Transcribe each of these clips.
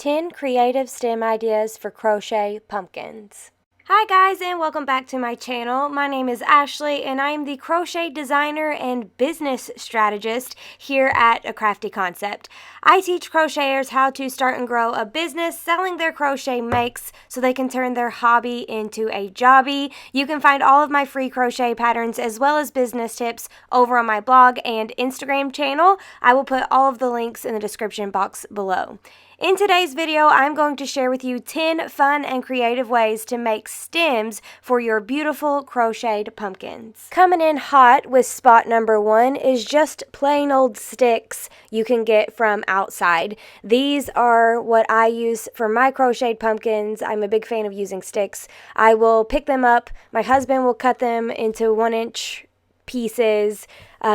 10 creative stem ideas for crochet pumpkins. Hi guys, and welcome back to my channel. My name is Ashley and I am the crochet designer and business strategist here at A Crafty Concept. I teach crocheters how to start and grow a business selling their crochet makes so they can turn their hobby into a jobby. You can find all of my free crochet patterns as well as business tips over on my blog and Instagram channel. I will put all of the links in the description box below. In today's video, I'm going to share with you 10 fun and creative ways to make stems for your beautiful crocheted pumpkins. Coming in hot with spot number 1 is just plain old sticks you can get from outside. These are what I use for my crocheted pumpkins. I'm a big fan of using sticks. I will pick them up. My husband will cut them into 1-inch pieces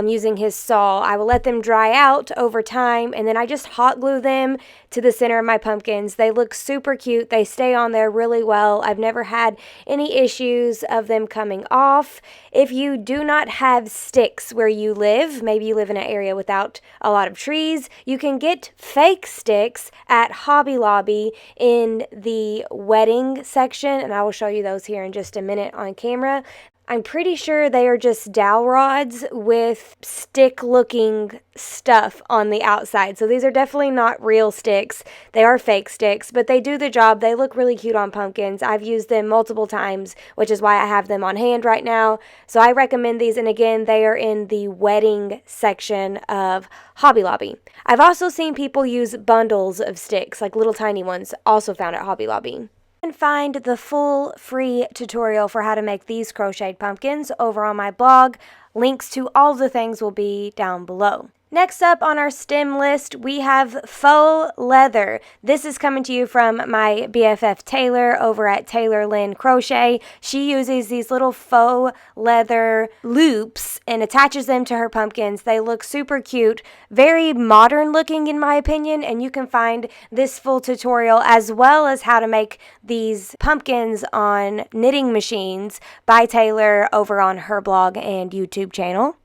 using his saw. I will let them dry out over time, and then I just hot glue them to the center of my pumpkins. They look super cute. They stay on there really well. I've never had any issues of them coming off. If you do not have sticks where you live, maybe you live in an area without a lot of trees, you can get fake sticks at Hobby Lobby in the wedding section, and I will show you those here in just a minute on camera. I'm pretty sure they are just dowel rods with stick-looking stuff on the outside. So these are definitely not real sticks. They are fake sticks, but they do the job. They look really cute on pumpkins. I've used them multiple times, which is why I have them on hand right now. So I recommend these, and again, they are in the wedding section of Hobby Lobby. I've also seen people use bundles of sticks, like little tiny ones, also found at Hobby Lobby. You can find the full free tutorial for how to make these crocheted pumpkins over on my blog. Links to all the things will be down below. Next up on our stem list, we have faux leather. This is coming to you from my BFF Taylor over at Lynn Crochet. She uses these little faux leather loops and attaches them to her pumpkins. They look super cute, very modern looking in my opinion, and you can find this full tutorial as well as how to make these pumpkins on knitting machines by Taylor over on her blog and YouTube channel.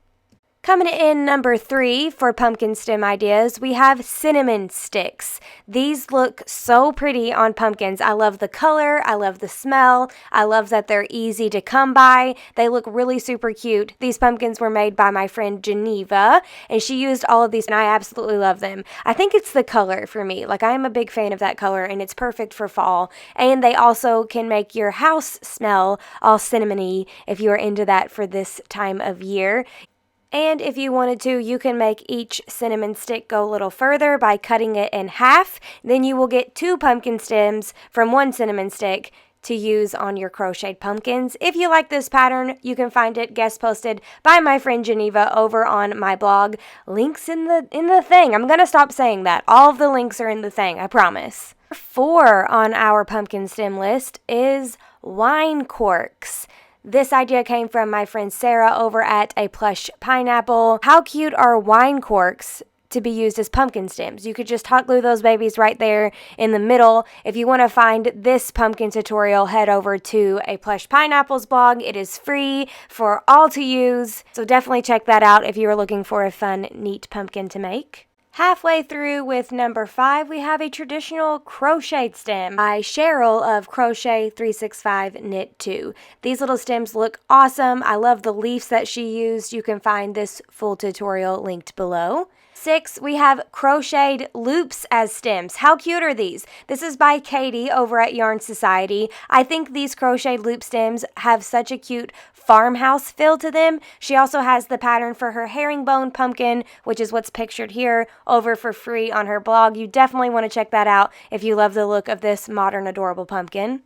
Coming in number 3 for pumpkin stem ideas, we have cinnamon sticks. These look so pretty on pumpkins. I love the color, I love the smell, I love that they're easy to come by. They look really super cute. These pumpkins were made by my friend Geneva, and she used all of these, and I absolutely love them. I think it's the color for me. Like, I'm a big fan of that color, and it's perfect for fall. And they also can make your house smell all cinnamony if you are into that for this time of year. And if you wanted to, you can make each cinnamon stick go a little further by cutting it in half. Then you will get 2 pumpkin stems from 1 cinnamon stick to use on your crocheted pumpkins. If you like this pattern, you can find it guest posted by my friend Geneva over on my blog. Links in the thing. I'm going to stop saying that. All of the links are in the thing, I promise. 4 on our pumpkin stem list is wine corks. This idea came from my friend Sarah over at A Plush Pineapple. How cute are wine corks to be used as pumpkin stems? You could just hot glue those babies right there in the middle. If you want to find this pumpkin tutorial, head over to A Plush Pineapple's blog. It is free for all to use, so definitely check that out if you are looking for a fun, neat pumpkin to make. Halfway through with number 5, we have a traditional crocheted stem by Cheryl of Crochet 365 Knit 2. These little stems look awesome. I love the leaves that she used. You can find this full tutorial linked below. 6, we have crocheted loops as stems. How cute are these? This is by Katie over at Yarn Society. I think these crocheted loop stems have such a cute farmhouse feel to them. She also has the pattern for her herringbone pumpkin, which is what's pictured here, over for free on her blog. You definitely want to check that out if you love the look of this modern, adorable pumpkin.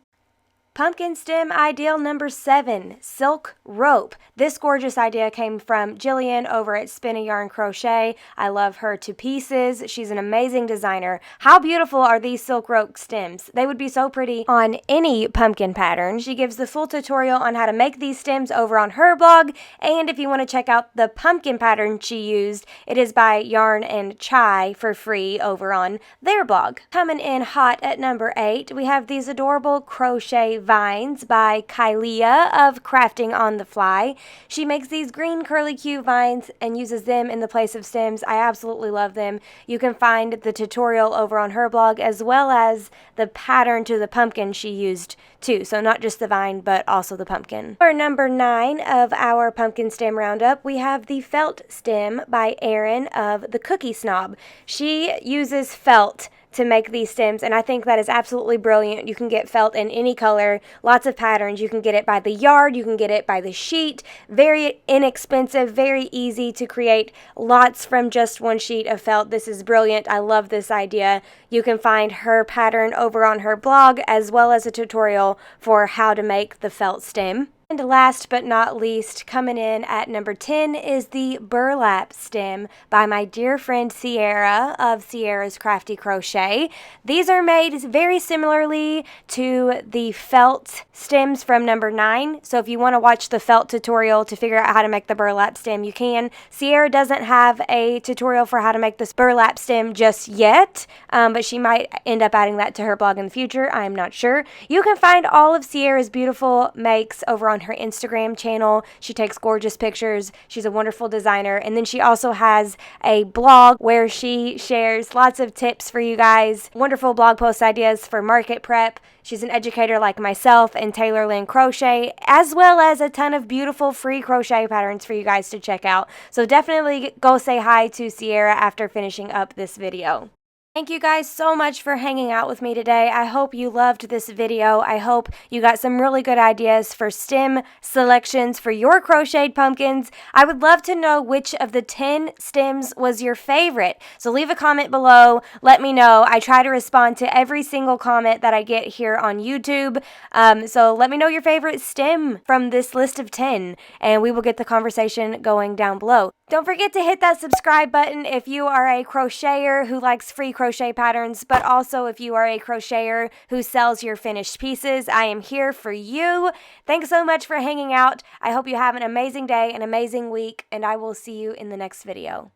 Pumpkin stem ideal number 7, silk rope. This gorgeous idea came from Jillian over at Spin a Yarn Crochet. I love her to pieces. She's an amazing designer. How beautiful are these silk rope stems? They would be so pretty on any pumpkin pattern. She gives the full tutorial on how to make these stems over on her blog. And if you want to check out the pumpkin pattern she used, it is by Yarn and Chai for free over on their blog. Coming in hot at number 8, we have these adorable crochet Vines by Kailea of Crafting on the Fly. She makes these green curly Q vines and uses them in the place of stems. I absolutely love them. You can find the tutorial over on her blog as well as the pattern to the pumpkin she used too. So not just the vine, but also the pumpkin. For number 9 of our pumpkin stem roundup, we have the felt stem by Erin of the Cookie Snob. She uses felt to make these stems, and I think that is absolutely brilliant. You can get felt in any color, lots of patterns. You can get it by the yard, you can get it by the sheet. Very inexpensive, very easy to create lots from just one sheet of felt. This is brilliant. I love this idea. You can find her pattern over on her blog as well as a tutorial for how to make the felt stem. And last but not least, coming in at number 10 is the burlap stem by my dear friend Sierra of Sierra's Crafty Crochet. These are made very similarly to the felt stems from number 9. So if you want to watch the felt tutorial to figure out how to make the burlap stem, you can. Sierra doesn't have a tutorial for how to make this burlap stem just yet, but she might end up adding that to her blog in the future. I'm not sure. You can find all of Sierra's beautiful makes over on her Instagram channel. She takes gorgeous pictures. She's a wonderful designer. And then she also has a blog where she shares lots of tips for you guys, wonderful blog post ideas for market prep. She's an educator like myself and Taylor Lynn Crochet, as well as a ton of beautiful free crochet patterns for you guys to check out. So definitely go say hi to Sierra after finishing up this video. Thank you guys so much for hanging out with me today. I hope you loved this video. I hope you got some really good ideas for stem selections for your crocheted pumpkins. I would love to know which of the 10 stems was your favorite. So leave a comment below. Let me know. I try to respond to every single comment that I get here on YouTube. So let me know your favorite stem from this list of 10, and we will get the conversation going down below. Don't forget to hit that subscribe button if you are a crocheter who likes free crochet patterns, but also if you are a crocheter who sells your finished pieces. I am here for you. Thanks so much for hanging out. I hope you have an amazing day, an amazing week, and I will see you in the next video.